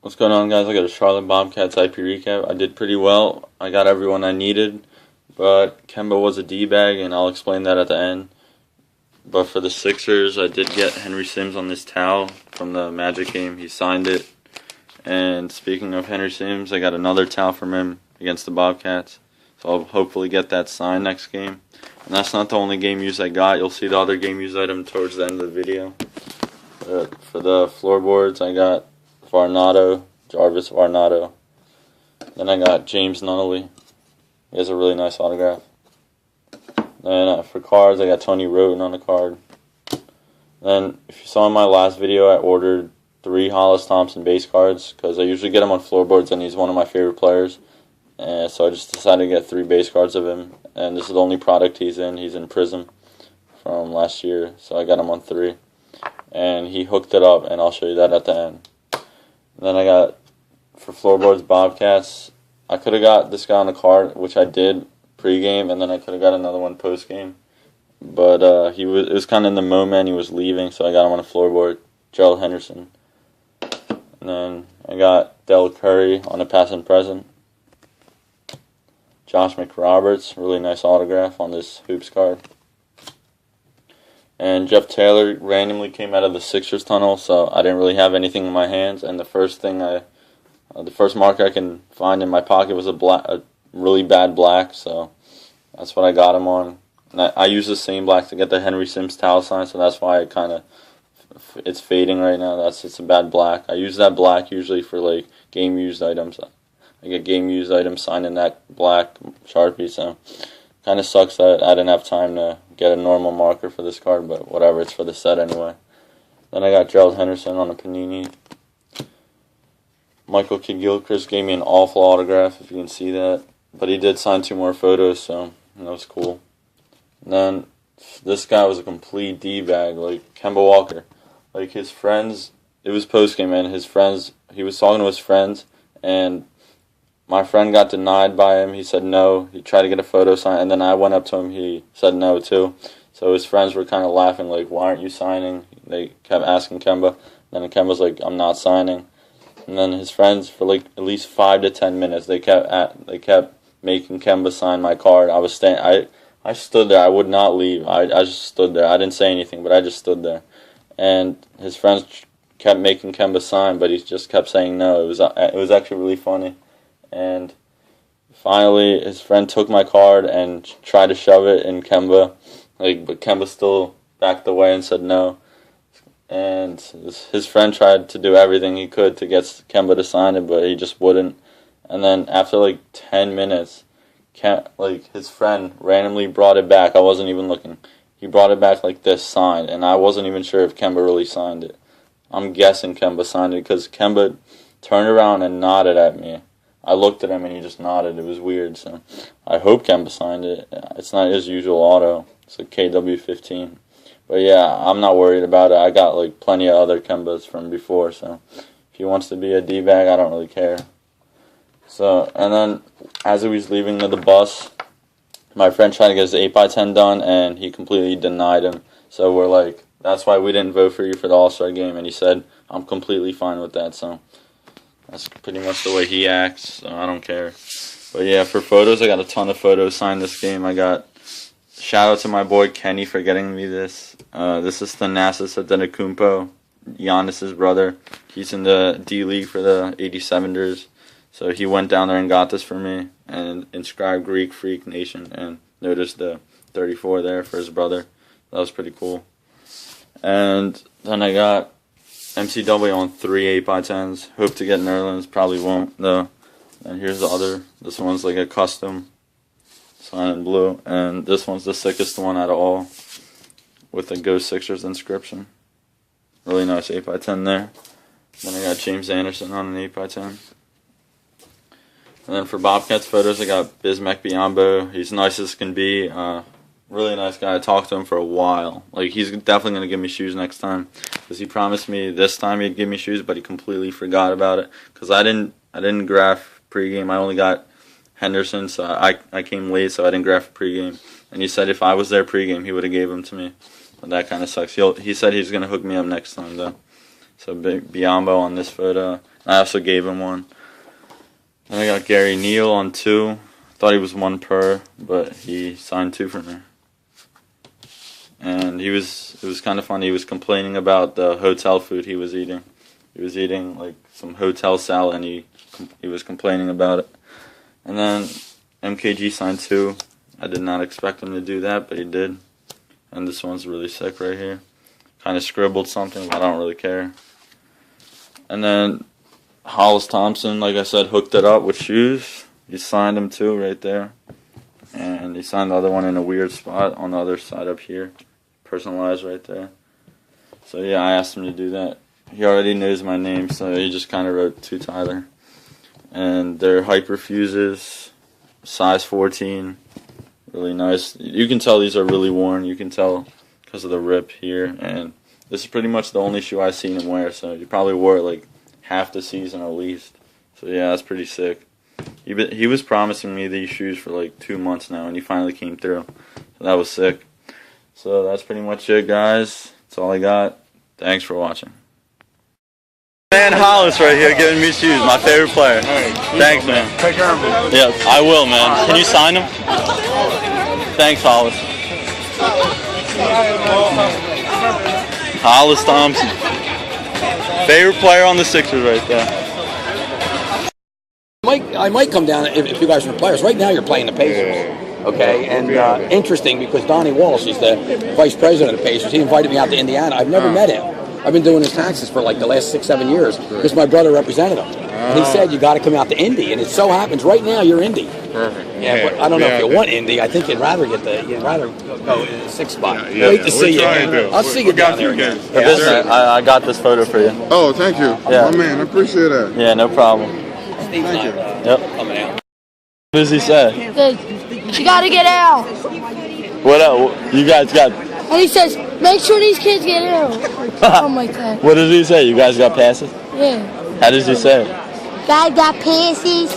What's going on, guys? I got a Charlotte Bobcats IP recap. I did pretty well. I got everyone I needed, but Kemba was a D-bag, and I'll explain that at the end. But for the Sixers, I did get Henry Sims on this towel from the Magic game. He signed it. And speaking of Henry Sims, I got another towel from him against the Bobcats. So I'll hopefully get that signed next game. And that's not the only game use I got. You'll see the other game use item towards the end of the video. For the floorboards, I got Jarvis Varnado. Then I got James Nunnally. He has a really nice autograph. Then for cards, I got Tony Roten on the card. Then, if you saw in my last video, I ordered 3 Hollis Thompson base cards because I usually get him on floorboards, and he's one of my favorite players. And so I just decided to get 3 base cards of him. And this is the only product he's in. He's in Prism from last year, so I got him on 3. And he hooked it up, and I'll show you that at the end. Then I got, for floorboards, Bobcats. I could have got this guy on the card, which I did pre-game, and then I could have got another one post-game. But it was kind of in the moment. He was leaving, so I got him on a floorboard. Gerald Henderson. And then I got Del Curry on a pass and present. Josh McRoberts, really nice autograph on this Hoops card. And Jeff Taylor randomly came out of the Sixers tunnel, so I didn't really have anything in my hands. And the first marker I can find in my pocket was a really bad black, so that's what I got him on. And I use the same black to get the Henry Sims towel sign, so that's why it's fading right now. It's a bad black. I use that black usually for like game used items. I get game used items signed in that black Sharpie, so kind of sucks that I didn't have time to get a normal marker for this card, but whatever, it's for the set anyway. Then I got Gerald Henderson on a Panini. Michael Kidd-Gilchrist gave me an awful autograph, if you can see that, but he did sign 2 more photos, so that was cool. And then this guy was a complete D-bag, like Kemba Walker. Like his friends, it was post-game, and he was talking to his friends, and my friend got denied by him. He said no. He tried to get a photo signed, and then I went up to him. He said no, too. So his friends were kind of laughing, like, why aren't you signing? They kept asking Kemba. Then Kemba's like, I'm not signing. And then his friends, for like at least 5 to 10 minutes, they kept making Kemba sign my card. I stood there. I would not leave. I just stood there. I didn't say anything, but I just stood there. And his friends kept making Kemba sign, but he just kept saying no. It was actually really funny. And finally, his friend took my card and tried to shove it in Kemba, but Kemba still backed away and said no. And his friend tried to do everything he could to get Kemba to sign it, but he just wouldn't. And then after like 10 minutes, his friend randomly brought it back. I wasn't even looking. He brought it back like this, signed, and I wasn't even sure if Kemba really signed it. I'm guessing Kemba signed it because Kemba turned around and nodded at me. I looked at him and he just nodded. It was weird, so I hope Kemba signed it. It's not his usual auto. It's a KW15. But yeah, I'm not worried about it. I got like plenty of other Kembas from before, so if he wants to be a D-bag, I don't really care. So, and then as he was leaving the bus, my friend tried to get his 8x10 done, and he completely denied him. So we're like, that's why we didn't vote for you for the All-Star game. And he said, I'm completely fine with that, so that's pretty much the way he acts, so I don't care. But yeah, for photos, I got a ton of photos signed this game. Shout out to my boy Kenny for getting me this. This is Thanasis Antetokounmpo, Giannis's brother. He's in the D-League for the 87ers. So he went down there and got this for me and inscribed Greek Freak Nation and noticed the 34 there for his brother. That was pretty cool. And then I got MCW on 3 8x10s. Hope to get Nerlens. Probably won't, though. And here's the other. This one's like a custom. Signed in blue. And this one's the sickest one out of all. With the Go Sixers inscription. Really nice 8x10 there. Then I got James Anderson on an 8x10. And then for Bobcats photos, I got Bismack Biyombo. He's nice as can be. Really nice guy. I talked to him for a while. Like, he's definitely going to give me shoes next time. Because he promised me this time he'd give me shoes, but he completely forgot about it. Because I didn't graph pregame. I only got Henderson, so I came late, so I didn't graph pregame. And he said if I was there pregame, he would have gave them to me. But that kind of sucks. He said he's going to hook me up next time, though. So Biombo on this photo. I also gave him one. Then I got Gary Neal on 2. Thought he was 1 per, but he signed 2 for me. And it was kind of funny. He was complaining about the hotel food he was eating. He was eating like some hotel salad, and he was complaining about it. And then MKG signed 2. I did not expect him to do that, but he did. And this one's really sick right here. Kind of scribbled something, but I don't really care. And then Hollis Thompson, like I said, hooked it up with shoes. He signed them too right there. And he signed the other one in a weird spot on the other side up here. Personalized right there. So yeah, I asked him to do that. He already knows my name, so he just kind of wrote to Tyler. And they're Hyperfuses, size 14. Really nice. You can tell these are really worn. You can tell because of the rip here. And this is pretty much the only shoe I've seen him wear. So he probably wore it like half the season at least. So yeah, that's pretty sick. He was promising me these shoes for like 2 months now, and he finally came through. So that was sick. So that's pretty much it, guys. That's all I got. Thanks for watching. Man, Hollis right here giving me shoes. My favorite player. Thanks, man. Take care of him. Yeah, I will, man. Can you sign them? Thanks, Hollis. Hollis Thompson. Favorite player on the Sixers right there. I might come down if you guys are players. Right now you're playing the Pacers. Okay, and interesting because Donnie Walsh is the vice president of the Pacers. He invited me out to Indiana. I've never met him. I've been doing his taxes for like the last 6-7 years because my brother represented him. And he said, you got to come out to Indy. And it so happens right now you're Indy. Perfect. Yeah, but I don't know if you want Indy. I think you'd rather go in the 6th spot. Great to see you. I'll see you down there again. I got this photo for you. Oh, thank you. Yeah. My man, I appreciate that. Yeah, no problem. Thank you. Yep. Coming out. What does he say? You gotta get out. What else? You guys got... And he says, make sure these kids get out. Something like that. What does he say? You guys got passes? Yeah. How does he say it? Guys got passes.